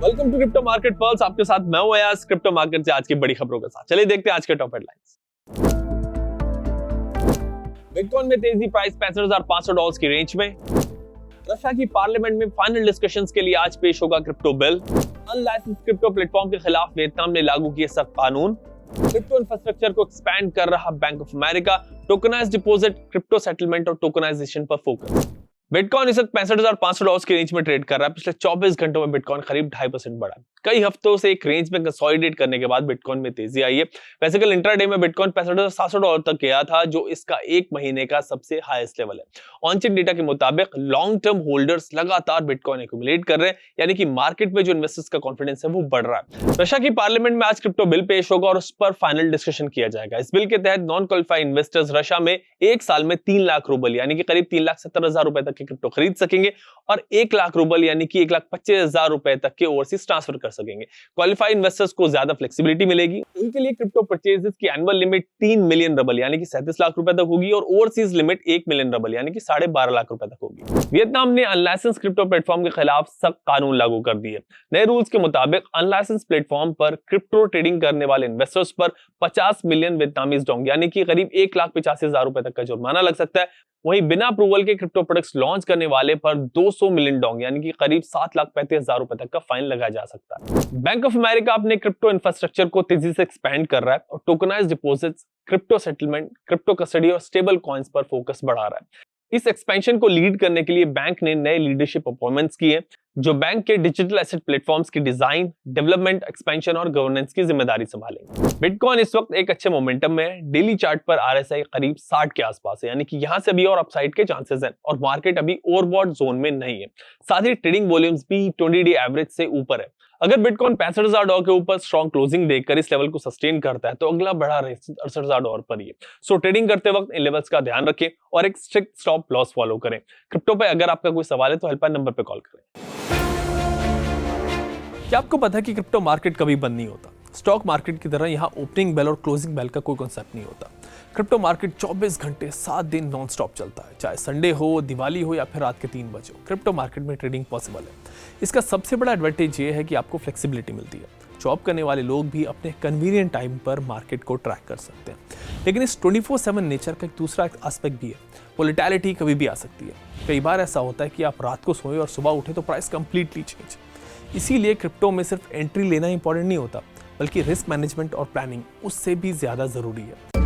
Welcome to crypto market pulse. आपके साथ मैं हूं अयाज, क्रिप्टो मार्केट से आज की बड़ी खबरों के साथ। चलिए देखते हैं आज के टॉप हेडलाइंस। बिटकॉइन में तेजी, प्राइस $65,500 की रेंज में। रशिया की पार्लियामेंट में फाइनल डिस्कशंस के लिए आज पेश होगा crypto bill. Unlicensed crypto platform के खिलाफ वियतनाम ने लागू किए सख्त कानून। क्रिप्टो इंफ्रास्ट्रक्चर को एक्सपैंड कर रहा Bank of America. Tokenized deposit, crypto settlement और टोकनाइजेशन पर फोकस। बिटकॉइन इस वक्त $65,500 की रेंज में ट्रेड कर रहा है। पिछले 24 घंटों में बिटकॉइन करीब 2.5% बढ़ा। कई हफ्तों से एक रेंज में कंसोलिडेट करने के बाद बिटकॉइन में तेजी आई है। वैसे कल इंट्राडे में बिटकॉइन $65,700 तक गया था, जो इसका एक महीने का सबसे हाईएस्ट लेवल है। ऑनचेन डेटा के मुताबिक लॉन्ग टर्म होल्डर्स लगातार बिटकॉइन एक्यूमुलेट कर रहे हैं, यानी कि मार्केट में जो इन्वेस्टर्स का कॉन्फिडेंस है वो बढ़ रहा है। रशिया की पार्लियामेंट में आज क्रिप्टो बिल पेश होगा और उस पर फाइनल डिस्कशन किया जाएगा। इस बिल के तहत नॉन क्वालिफाइड इन्वेस्टर्स रशिया में एक साल में 3 लाख रूबल यानी कि करीब 3,70,000 रुपए तक के क्रिप्टो खरीद सकेंगे और 1 लाख रूबल यानी कि 1,25,000 रुपए तक के ओवरसीज ट्रांसफर कर सकेंगे। क्वालिफाइड इन्वेस्टर्स को ज्यादा फ्लेक्सिबिलिटी मिलेगी। उनके लिए क्रिप्टो परचेजेस की एनुअल लिमिट 3 मिलियन रबल यानी कि 37 लाख रुपए तक होगी और ओवरसीज लिमिट 1 मिलियन रबल यानी कि 12.5 लाख रुपए तक होगी। वियतनाम ने अनलाइसेंस क्रिप्टो प्लेटफॉर्म के खिलाफ सख्त कानून लागू कर दिए। नए रूल्स के मुताबिक अनलाइसेंस प्लेटफॉर्म पर क्रिप्टो ट्रेडिंग करने वाले इन्वेस्टर्स पर 50 मिलियन वियतनामीज डोंग यानी कि करीब 1,85,000 रुपए तक का जुर्माना लग सकता है। वहीं बिना अप्रूवल के क्रिप्टो प्रोडक्ट्स लॉन्च करने वाले पर 200 मिलियन डोंग यानी कि करीब 7,35,000 रुपए तक का फाइन लगाया जा सकता है। बैंक ऑफ अमेरिका अपने क्रिप्टो इंफ्रास्ट्रक्चर को तेजी से एक्सपैंड कर रहा है और tokenized deposits, crypto settlement, crypto custody और स्टेबल कॉइन्स पर फोकस बढ़ा रहा है। इस एक्सपेंशन को लीड करने के लिए बैंक ने नए लीडरशिप अपॉइंटमेंट्स किए, जो बैंक के डिजिटल एसेट प्लेटफॉर्म्स की डिजाइन, डेवलपमेंट, एक्सपेंशन और गवर्नेंस की जिम्मेदारी संभालेंगे। बिटकॉइन इस वक्त एक अच्छे मोमेंटम में है। डेली चार्ट पर आरएसआई करीब 60 के आसपास है, यानी कि यहां से अभी और अपसाइड के चांसेस हैं और मार्केट अभी ओवरबॉट जोन में नहीं है। साथ ही ट्रेडिंग वॉल्यूम्स भी 20 डे एवरेज से ऊपर है। अगर बिटकॉइन $65,000 के ऊपर स्ट्रॉन्ग क्लोजिंग देकर इस लेवल को सस्टेन करता है तो अगला बड़ा रेस $68,000 पर ही है। सो ट्रेडिंग करते वक्त इन लेवल्स का ध्यान रखें और एक स्ट्रिक्ट स्टॉप लॉस फॉलो करें। क्रिप्टो पे अगर आपका कोई सवाल है तो हेल्पलाइन नंबर पे कॉल करें। क्या आपको पता है कि क्रिप्टो मार्केट कभी बंद नहीं होता? स्टॉक मार्केट की तरह यहाँ ओपनिंग बेल और क्लोजिंग बेल का कोई कॉन्सेप्ट नहीं होता। क्रिप्टो मार्केट 24 घंटे 7 दिन नॉन स्टॉप चलता है, चाहे संडे हो, दिवाली हो या फिर रात के 3 बजे हो। क्रिप्टो मार्केट में ट्रेडिंग पॉसिबल है। इसका सबसे बड़ा एडवांटेज ये है कि आपको फ्लेक्सिबिलिटी मिलती है। जॉब करने वाले लोग भी अपने कन्वीनियंट टाइम पर मार्केट को ट्रैक कर सकते हैं। लेकिन इस 24/7 नेचर का एक दूसरा एस्पेक्ट भी है। वोलेटिलिटी कभी भी आ सकती है। कई बार ऐसा होता है कि आप रात को सोए और सुबह उठे तो प्राइस कंप्लीटली चेंज। इसीलिए क्रिप्टो में सिर्फ एंट्री लेना इंपॉर्टेंट नहीं होता, बल्कि रिस्क मैनेजमेंट और प्लानिंग उससे भी ज्यादा जरूरी है।